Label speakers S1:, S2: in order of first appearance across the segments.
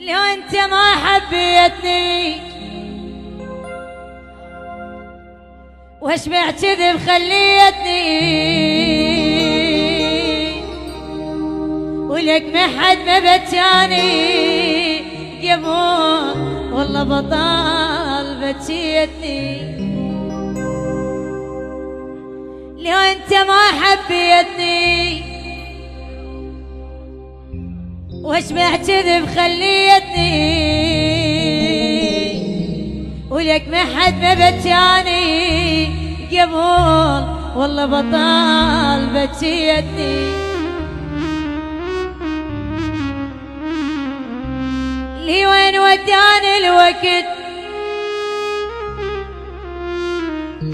S1: لو انت ما حبيتني واشبع كذب خليتني ولك ما حد ما بتاني قبل والله بطال بتيتني. لو انت ما حبيتني واشبع كذب خليتني ولك ما حد ما بتاني قبل والله بطال بتيتني. لي وين وداني الوقت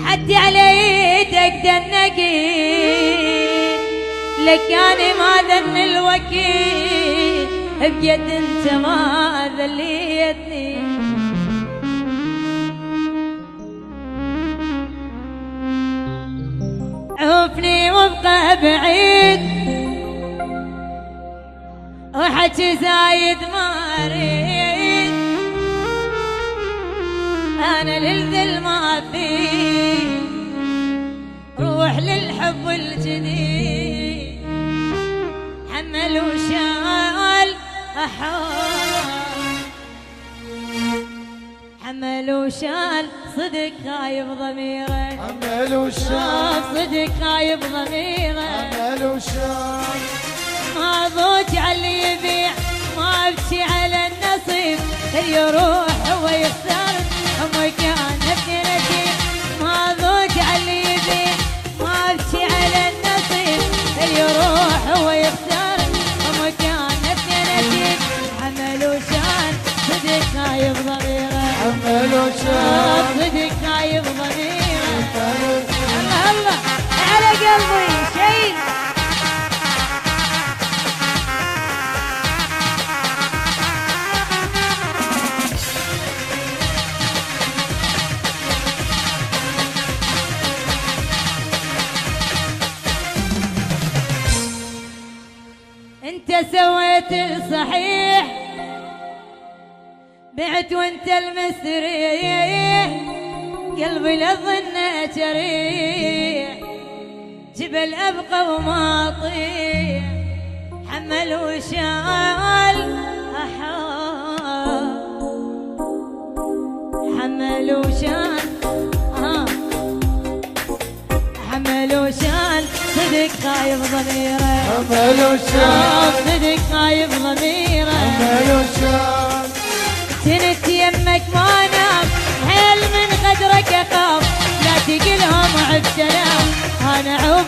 S1: حتى على ايدك دنقت لك يعني ما ذن الوقت بجد انت ما ذليتني. عوفني وابقى بعيد وحكي زايد ما اريد انا للذل ما فيه روح للحب الجديد حمل وشال حمل وشال صدق خايب ضميره
S2: حمل وشال
S1: صدق خايب ضميره
S2: حمل وشال
S1: ما ضوج على اللي يبيع ما ابكي على النصيب اللي يروح هو يختار امي كان ابني نجيب ما ضوج على اللي يبيع ما ابكي على النصيب اللي يروح هو يختار امي كان ابني نجيب حمل وشان صدق خايب ضميره
S2: حمل وشال
S1: صدق خايب ضميره الله الله على قلبي شيء. انت سويت الصحيح بعت وانت المستريح قلبي لظنه جريح جبل ابقى وما اطيح حمل وشال حمل وشال حمل وشال صدق خايب ضميره
S2: حمل وشال
S1: صدق خايب ضميره
S2: حمل وشال
S1: سنت يمك ما نام حيل من قدرك اخاف لا تقلهم عب سلام انا عوب